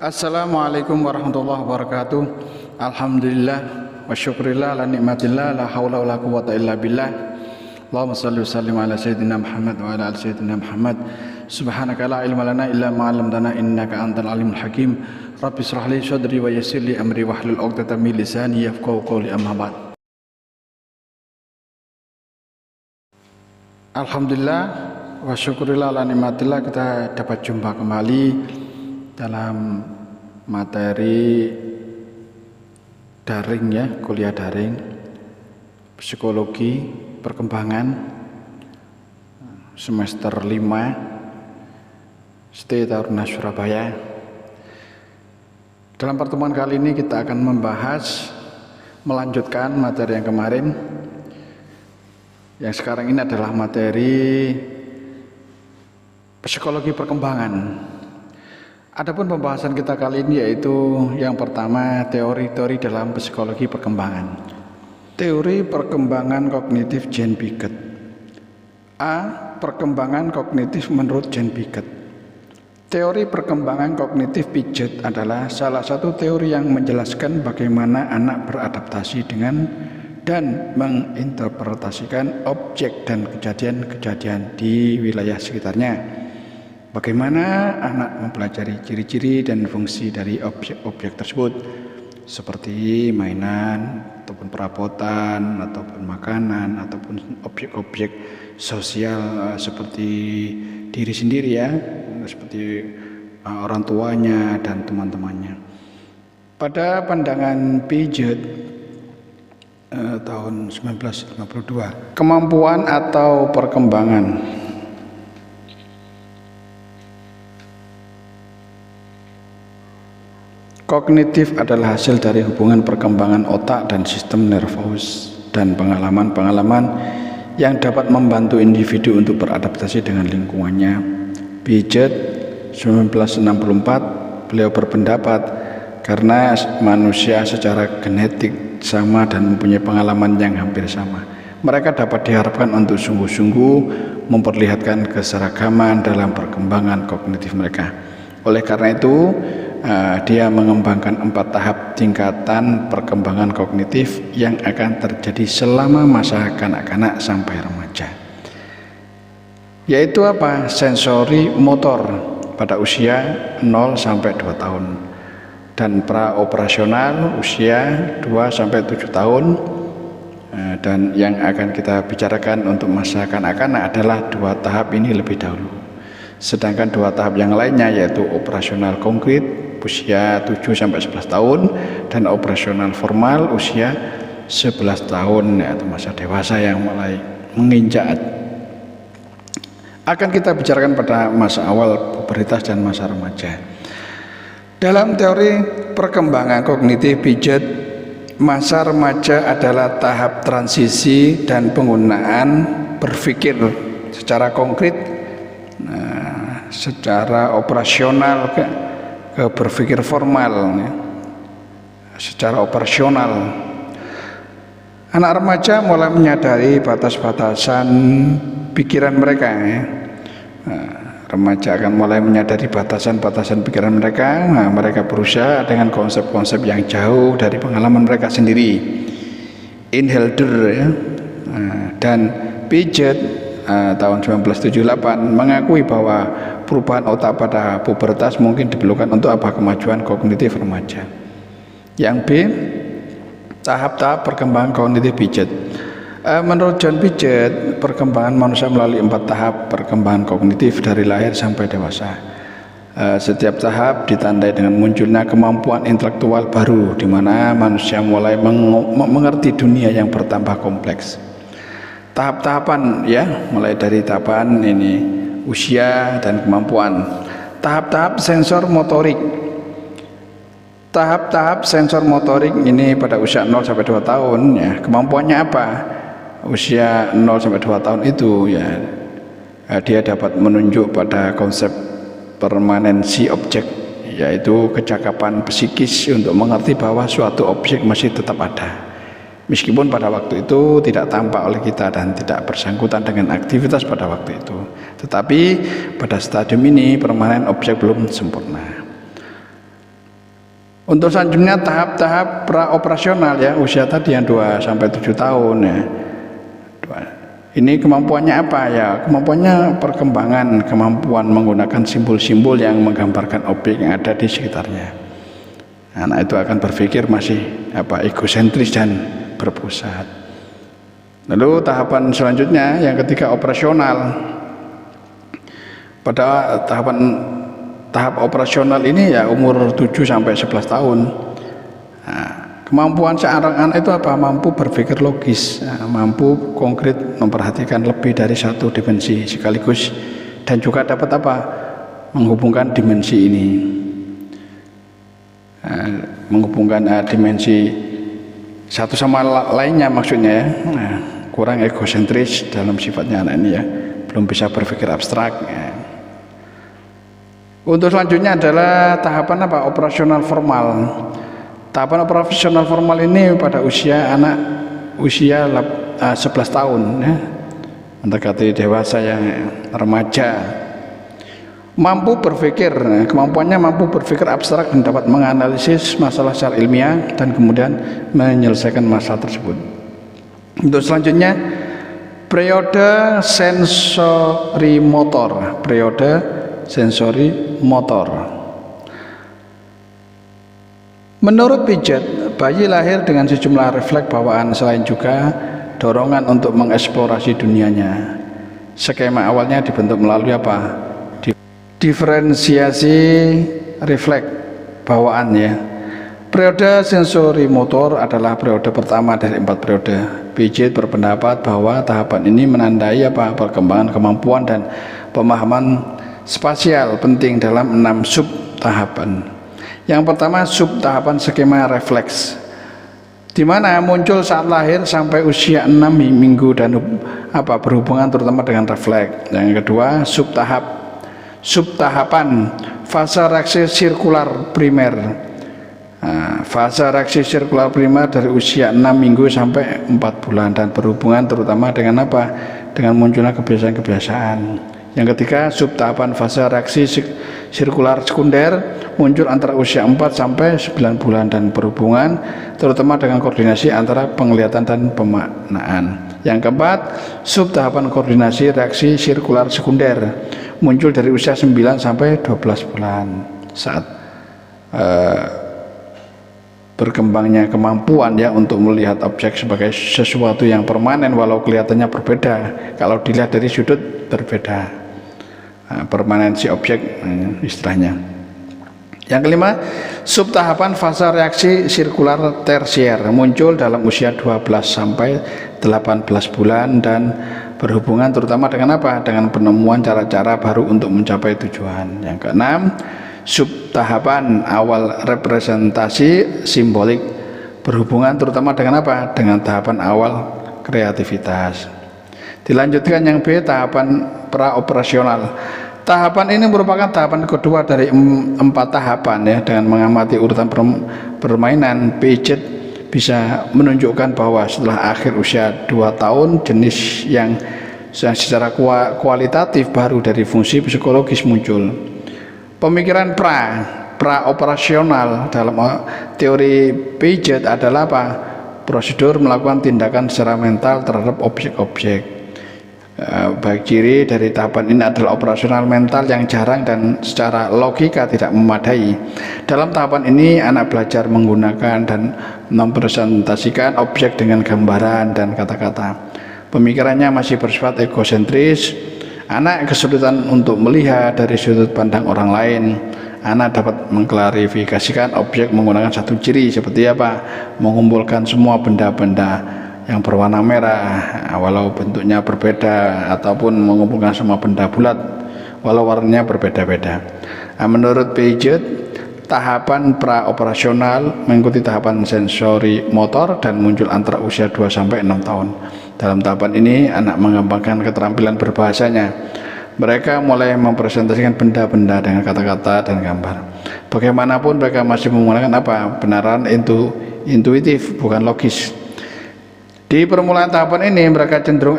Assalamualaikum warahmatullahi wabarakatuh. Alhamdulillah wa syukurillah ala nikmatillah la hawla wa la quwata illa billah. Allahumma salli wa sallim ala sayyidina Muhammad wa ala ali sayyidina Muhammad. Subhanaka la ilma lana illa ma 'allamtana innaka antal alimul hakim. Rabbi shrah li sadri wa yassir li amri wahlul 'uqdatam min lisani yafqahu qawli, amma ba'd. Alhamdulillah wa syukurillah ala nikmatillah, kita dapat jumpa kembali dalam materi daring ya, kuliah daring psikologi perkembangan semester 5 ST Taruna Surabaya. Dalam pertemuan kali ini kita akan melanjutkan materi yang kemarin. Yang sekarang ini adalah materi psikologi perkembangan. Adapun pembahasan kita kali ini yaitu yang pertama, teori-teori dalam psikologi perkembangan. Teori perkembangan kognitif Jean Piaget. A. Perkembangan kognitif menurut Jean Piaget. Teori perkembangan kognitif Piaget adalah salah satu teori yang menjelaskan bagaimana anak beradaptasi dengan dan menginterpretasikan objek dan kejadian-kejadian di wilayah sekitarnya. Bagaimana anak mempelajari ciri-ciri dan fungsi dari objek-objek tersebut, seperti mainan, ataupun perabotan, ataupun makanan, ataupun objek-objek sosial seperti diri sendiri ya, seperti orang tuanya dan teman-temannya. Pada pandangan Piaget tahun 1952, kemampuan atau perkembangan kognitif adalah hasil dari hubungan perkembangan otak dan sistem nervus dan pengalaman-pengalaman yang dapat membantu individu untuk beradaptasi dengan lingkungannya. Piaget 1964, beliau berpendapat karena manusia secara genetik sama dan mempunyai pengalaman yang hampir sama, mereka dapat diharapkan untuk sungguh-sungguh memperlihatkan keseragaman dalam perkembangan kognitif mereka. Oleh karena itu, dia mengembangkan 4 tahap tingkatan perkembangan kognitif yang akan terjadi selama masa kanak-kanak sampai remaja, yaitu apa? Sensori motor pada usia 0 sampai 2 tahun dan praoperasional usia 2 sampai 7 tahun. Dan yang akan kita bicarakan untuk masa kanak-kanak adalah 2 tahap ini lebih dahulu, sedangkan 2 tahap yang lainnya yaitu operasional konkret usia 7 sampai 11 tahun dan operasional formal usia 11 tahun, yaitu masa dewasa yang mulai menginjak. Akan kita bicarakan pada masa awal pubertas dan masa remaja. Dalam teori perkembangan kognitif Piaget, masa remaja adalah tahap transisi dan penggunaan berpikir secara konkret, secara operasional ke berpikir formal ya. Secara operasional, anak remaja mulai menyadari batas-batasan pikiran mereka ya. Remaja akan mulai menyadari batasan-batasan pikiran mereka. Mereka berusaha dengan konsep-konsep yang jauh dari pengalaman mereka sendiri. Inhelder ya. Dan Piaget tahun 1978 mengakui bahwa perubahan otak pada pubertas mungkin diperlukan untuk kemajuan kognitif remaja. Yang B, tahap-tahap perkembangan kognitif Piaget. Menurut John Piaget, perkembangan manusia melalui 4 tahap perkembangan kognitif dari lahir sampai dewasa. Setiap tahap ditandai dengan munculnya kemampuan intelektual baru, di mana manusia mulai mengerti dunia yang bertambah kompleks. Tahap-tahapan ya, mulai dari tahapan ini usia dan kemampuan. Tahap-tahap sensor motorik. Tahap-tahap sensor motorik ini pada usia 0 sampai 2 tahun ya. Kemampuannya apa? Usia 0 sampai 2 tahun itu ya, dia dapat menunjuk pada konsep permanensi objek, yaitu kecakapan psikis untuk mengerti bahwa suatu objek masih tetap ada meskipun pada waktu itu tidak tampak oleh kita dan tidak bersangkutan dengan aktivitas pada waktu itu. Tetapi pada stadium ini permanen objek belum sempurna. Untuk selanjutnya tahap-tahap praoperasional ya, usia tadi yang 2 sampai 7 tahun ya. Ini kemampuannya apa ya? Kemampuannya perkembangan kemampuan menggunakan simbol-simbol yang menggambarkan objek yang ada di sekitarnya. Anak itu akan berpikir masih egosentris dan berpusat. Lalu tahapan selanjutnya yang ketiga operasional. Pada tahap operasional ini ya umur 7 sampai 11 tahun. Kemampuan seorang anak itu apa? Mampu berpikir logis, mampu konkret memperhatikan lebih dari satu dimensi sekaligus, dan juga dapat menghubungkan dimensi ini, menghubungkan dimensi satu sama lainnya maksudnya ya. Kurang egosentris dalam sifatnya anak ini ya, belum bisa berpikir abstrak ya. Untuk selanjutnya adalah tahapan operasional formal. Tahapan operasional formal ini pada usia 11 tahun ya, mendekati dewasa yang remaja. Mampu berpikir, kemampuannya mampu berpikir abstrak dan dapat menganalisis masalah secara ilmiah dan kemudian menyelesaikan masalah tersebut. Untuk selanjutnya periode sensori motor. Menurut Piaget, bayi lahir dengan sejumlah refleks bawaan selain juga dorongan untuk mengeksplorasi dunianya. Skema awalnya dibentuk melalui diferensiasi refleks bawaan ya. Periode sensori motor adalah periode pertama dari 4 periode. Piaget berpendapat bahwa tahapan ini menandai perkembangan kemampuan dan pemahaman spasial penting dalam 6 sub tahapan. Yang pertama sub tahapan skema refleks, di mana muncul saat lahir sampai usia 6 minggu dan berhubungan terutama dengan refleks. Yang kedua sub tahapan fase reaksi sirkular primer. Fase reaksi sirkular primer dari usia 6 minggu sampai 4 bulan dan berhubungan terutama dengan dengan munculnya kebiasaan-kebiasaan. Yang ketiga sub tahapan fase reaksi sirkular sekunder muncul antara usia 4 sampai 9 bulan dan berhubungan terutama dengan koordinasi antara penglihatan dan pemaknaan. Yang keempat sub tahapan koordinasi reaksi sirkular sekunder muncul dari usia 9 sampai 12 bulan saat berkembangnya kemampuan ya untuk melihat objek sebagai sesuatu yang permanen walau kelihatannya berbeda kalau dilihat dari sudut berbeda. Permanensi objek istilahnya. Yang kelima sub tahapan fase reaksi sirkular tersier muncul dalam usia 12 sampai 18 bulan dan berhubungan terutama dengan dengan penemuan cara-cara baru untuk mencapai tujuan. Yang keenam sub tahapan awal representasi simbolik berhubungan terutama dengan dengan tahapan awal kreativitas. Dilanjutkan yang B tahapan praoperasional. Tahapan ini merupakan tahapan kedua dari 4 tahapan ya. Dengan mengamati urutan permainan, Piaget bisa menunjukkan bahwa setelah akhir usia 2 tahun jenis yang secara kualitatif baru dari fungsi psikologis muncul. Pemikiran praoperasional dalam teori Piaget adalah prosedur melakukan tindakan secara mental terhadap objek-objek. Baik ciri dari tahapan ini adalah operasional mental yang jarang dan secara logika tidak memadai. Dalam tahapan ini anak belajar menggunakan dan mempresentasikan objek dengan gambaran dan kata-kata. Pemikirannya masih bersifat egosentris. Anak kesulitan untuk melihat dari sudut pandang orang lain. Anak dapat mengklarifikasikan objek menggunakan satu ciri seperti mengumpulkan semua benda-benda yang berwarna merah walau bentuknya berbeda ataupun mengumpulkan semua benda bulat walau warnanya berbeda-beda. Menurut Piaget, tahapan praoperasional mengikuti tahapan sensori motor dan muncul antara usia 2 sampai 6 tahun. Dalam tahapan ini anak mengembangkan keterampilan berbahasanya. Mereka mulai mempresentasikan benda-benda dengan kata-kata dan gambar. Bagaimanapun mereka masih menggunakan benaran intuitif bukan logis. Di permulaan tahapan ini mereka cenderung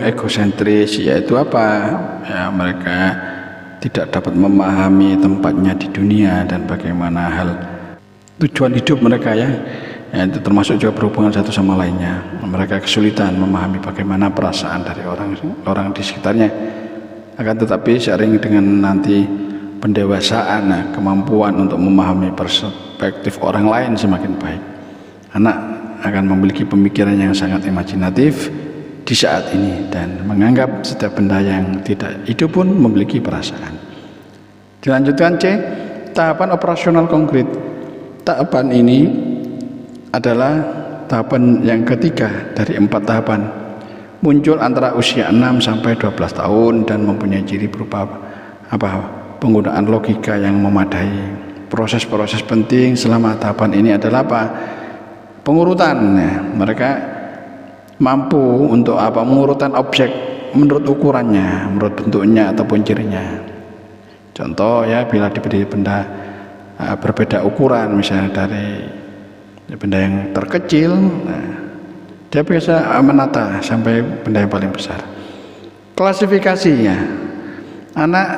egosentris. Yaitu mereka tidak dapat memahami tempatnya di dunia dan bagaimana hal tujuan hidup mereka ya, itu termasuk juga berhubungan satu sama lainnya. Mereka kesulitan memahami bagaimana perasaan dari orang di sekitarnya. Akan tetapi seiring dengan nanti pendewasaan, kemampuan untuk memahami perspektif orang lain semakin baik, anak akan memiliki pemikiran yang sangat imajinatif di saat ini dan menganggap setiap benda yang tidak hidup pun memiliki perasaan. Dilanjutkan C, tahapan operasional konkret. Tahapan ini adalah tahapan yang ketiga dari 4 tahapan. Muncul antara usia 6 sampai 12 tahun dan mempunyai ciri berupa penggunaan logika yang memadai. Proses-proses penting selama tahapan ini adalah pengurutan. Mereka mampu untuk pengurutan objek menurut ukurannya, menurut bentuknya ataupun cirinya. Contoh ya, bila diberi benda berbeda ukuran, misalnya dari benda yang terkecil, dia biasa menata sampai benda yang paling besar. Klasifikasinya, anak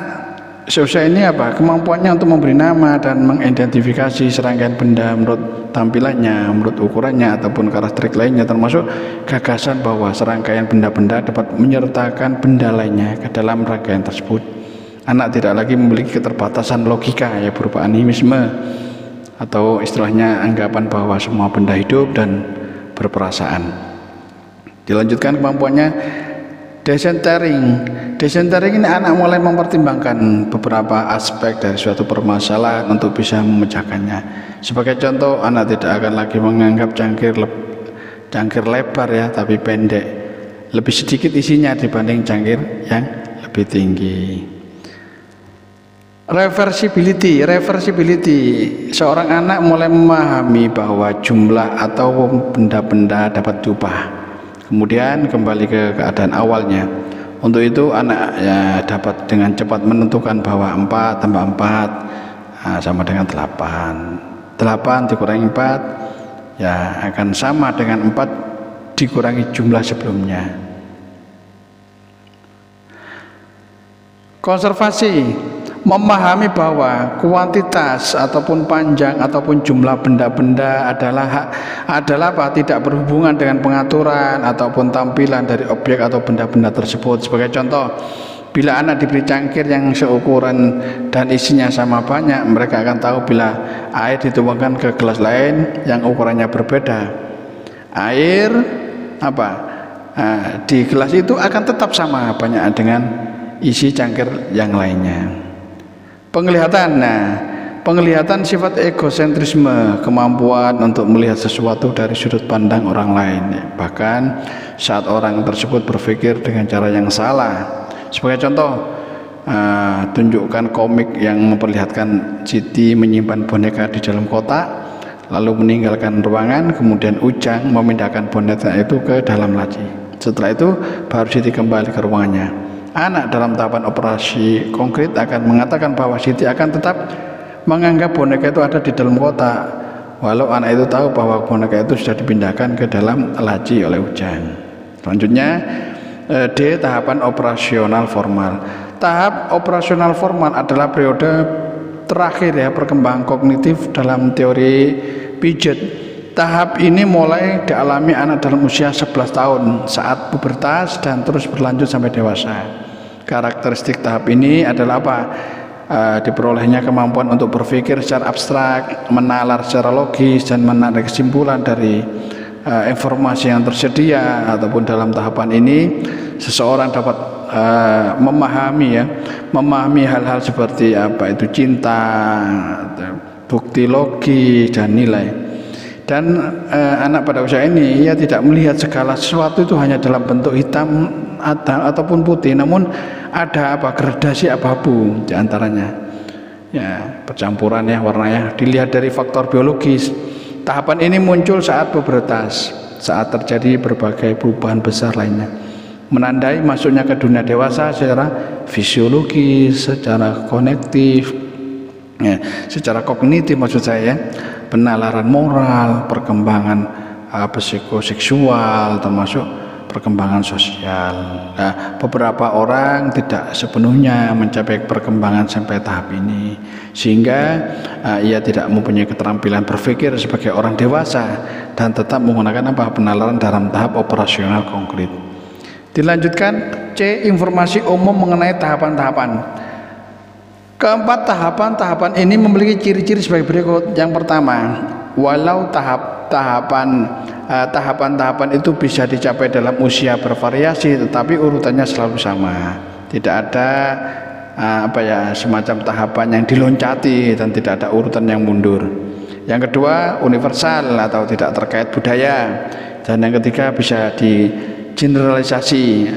seusia ini kemampuannya untuk memberi nama dan mengidentifikasi serangkaian benda menurut tampilannya, menurut ukurannya ataupun karakteristik lainnya, termasuk gagasan bahwa serangkaian benda-benda dapat menyertakan benda lainnya ke dalam rangkaian tersebut. Anak tidak lagi memiliki keterbatasan logika ya, berupa animisme atau istilahnya anggapan bahwa semua benda hidup dan berperasaan. Dilanjutkan kemampuannya decentering. Decentering ini anak mulai mempertimbangkan beberapa aspek dari suatu permasalahan untuk bisa memecahkannya. Sebagai contoh, anak tidak akan lagi menganggap cangkir lebar ya, tapi pendek, lebih sedikit isinya dibanding cangkir yang lebih tinggi. Reversibility. Seorang anak mulai memahami bahwa jumlah atau benda-benda dapat diubah, kemudian kembali ke keadaan awalnya. Untuk itu anak dapat dengan cepat menentukan bahwa 4 tambah 4 sama dengan 8. 8 dikurangi 4 ya akan sama dengan 4 dikurangi jumlah sebelumnya. Konservasi. Memahami bahwa kuantitas ataupun panjang ataupun jumlah benda-benda adalah tidak berhubungan dengan pengaturan ataupun tampilan dari objek atau benda-benda tersebut. Sebagai contoh, bila anak diberi cangkir yang seukuran dan isinya sama banyak, mereka akan tahu bila air dituangkan ke gelas lain yang ukurannya berbeda, air di gelas itu akan tetap sama banyak dengan isi cangkir yang lainnya. Penglihatan sifat egosentrisme, kemampuan untuk melihat sesuatu dari sudut pandang orang lain, bahkan saat orang tersebut berpikir dengan cara yang salah. Sebagai contoh, tunjukkan komik yang memperlihatkan Siti menyimpan boneka di dalam kotak lalu meninggalkan ruangan, kemudian Ujang memindahkan boneka itu ke dalam laci. Setelah itu baru Siti kembali ke ruangannya. Anak dalam tahapan operasi konkret akan mengatakan bahwa Siti akan tetap menganggap boneka itu ada di dalam kotak, walau anak itu tahu bahwa boneka itu sudah dipindahkan ke dalam laci oleh Ujang. Selanjutnya D. Tahapan operasional formal. Tahap operasional formal adalah periode terakhir ya perkembangan kognitif dalam teori Piaget. Tahap ini mulai dialami anak dalam usia 11 tahun saat pubertas dan terus berlanjut sampai dewasa. Karakteristik tahap ini adalah diperolehnya kemampuan untuk berpikir secara abstrak, menalar secara logis dan menarik kesimpulan dari informasi yang tersedia. Ataupun dalam tahapan ini seseorang dapat memahami hal-hal seperti itu cinta, bukti logis dan nilai. Dan anak pada usia ini tidak melihat segala sesuatu itu hanya dalam bentuk hitam ataupun putih, namun ada gradasi abu-abu di antaranya ya, percampuran ya warnanya dilihat dari faktor biologis. Tahapan ini muncul saat pubertas, saat terjadi berbagai perubahan besar lainnya, menandai masuknya ke dunia dewasa secara fisiologis, secara secara kognitif maksud saya, penalaran moral, perkembangan psikoseksual, termasuk perkembangan sosial. Nah, beberapa orang tidak sepenuhnya mencapai perkembangan sampai tahap ini, sehingga ia tidak mempunyai keterampilan berpikir sebagai orang dewasa dan tetap menggunakan penalaran dalam tahap operasional konkret. Dilanjutkan C. Informasi umum mengenai tahapan-tahapan. Keempat tahapan-tahapan ini memiliki ciri-ciri sebagai berikut. Yang pertama, walau tahapan-tahapan itu bisa dicapai dalam usia bervariasi, tetapi urutannya selalu sama. Tidak ada semacam tahapan yang diloncati dan tidak ada urutan yang mundur. Yang kedua, universal atau tidak terkait budaya. Dan yang ketiga, bisa digeneralisasi.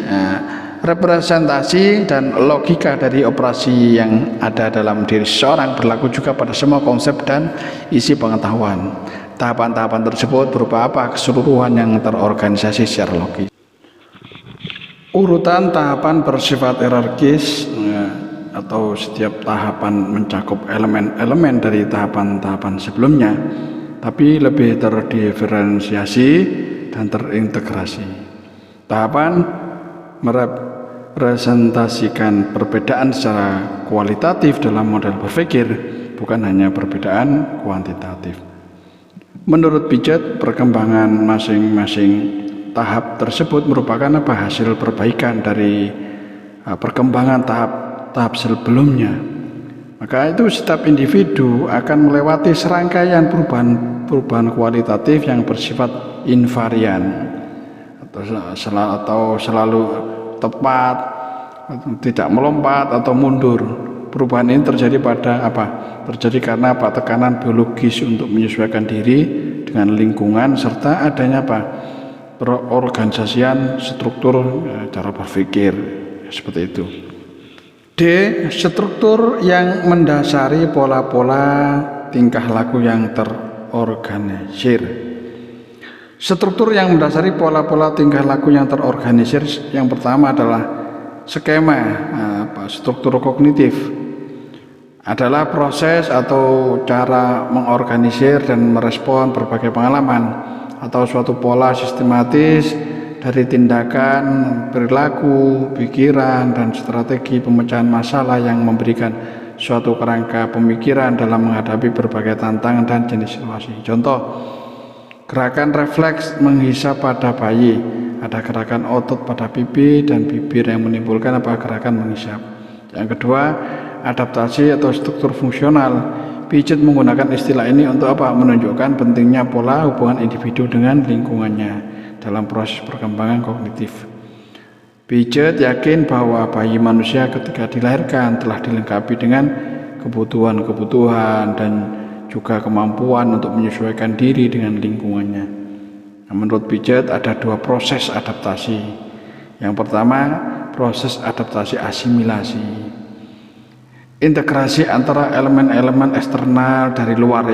Representasi dan logika dari operasi yang ada dalam diri seseorang berlaku juga pada semua konsep dan isi pengetahuan. Tahapan-tahapan tersebut berupa keseluruhan yang terorganisasi secara logis. Urutan tahapan bersifat hierarkis, atau setiap tahapan mencakup elemen-elemen dari tahapan-tahapan sebelumnya, tapi lebih terdiferensiasi dan terintegrasi. Tahapan merepresentasikan perbedaan secara kualitatif dalam model berpikir, bukan hanya perbedaan kuantitatif. Menurut Piaget, perkembangan masing-masing tahap tersebut merupakan hasil perbaikan dari perkembangan tahap sebelumnya. Maka itu setiap individu akan melewati serangkaian perubahan kualitatif yang bersifat invarian atau selalu tepat, tidak melompat atau mundur. Perubahan ini terjadi terjadi karena tekanan biologis untuk menyesuaikan diri dengan lingkungan serta adanya perorganisasian struktur cara berpikir, seperti itu. D. Struktur yang mendasari pola-pola tingkah laku yang terorganisir. Struktur yang mendasari pola-pola tingkah laku yang terorganisir, yang pertama adalah skema. Struktur kognitif adalah proses atau cara mengorganisir dan merespon berbagai pengalaman atau suatu pola sistematis dari tindakan, perilaku, pikiran, dan strategi pemecahan masalah yang memberikan suatu kerangka pemikiran dalam menghadapi berbagai tantangan dan jenis situasi. Contoh, gerakan refleks menghisap pada bayi, ada gerakan otot pada pipi dan bibir yang menimbulkan gerakan menghisap. Yang kedua, adaptasi atau struktur fungsional. Piaget menggunakan istilah ini untuk menunjukkan pentingnya pola hubungan individu dengan lingkungannya dalam proses perkembangan kognitif. Piaget yakin bahwa bayi manusia ketika dilahirkan telah dilengkapi dengan kebutuhan-kebutuhan dan juga kemampuan untuk menyesuaikan diri dengan lingkungannya. Menurut Piaget ada dua proses adaptasi. Yang pertama, proses adaptasi asimilasi. Integrasi antara elemen-elemen eksternal dari luar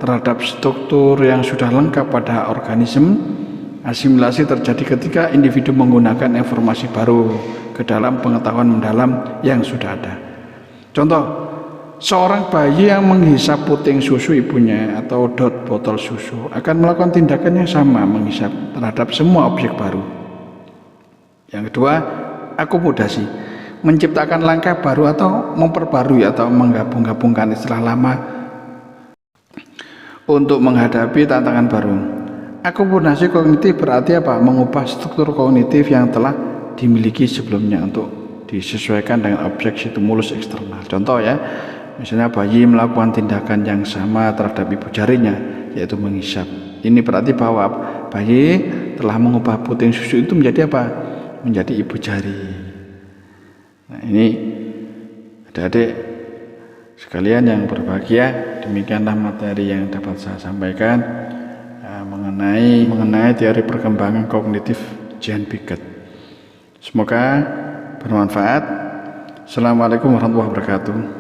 terhadap struktur yang sudah lengkap pada organisme. Asimilasi terjadi ketika individu menggunakan informasi baru ke dalam pengetahuan mendalam yang sudah ada. Contoh, seorang bayi yang menghisap puting susu ibunya atau dot botol susu akan melakukan tindakan yang sama, menghisap terhadap semua objek baru. Yang kedua, akomodasi, menciptakan langkah baru atau memperbarui atau menggabung-gabungkan istilah lama untuk menghadapi tantangan baru. Akomodasi kognitif berarti mengubah struktur kognitif yang telah dimiliki sebelumnya untuk disesuaikan dengan objek stimulus eksternal. Contoh misalnya bayi melakukan tindakan yang sama terhadap ibu jarinya, yaitu menghisap. Ini berarti bahwa bayi telah mengubah puting susu itu menjadi menjadi ibu jari. Nah, ini adik-adik sekalian yang berbahagia, demikianlah materi yang dapat saya sampaikan mengenai teori perkembangan kognitif Jean Piaget. Semoga bermanfaat. Assalamualaikum warahmatullahi wabarakatuh.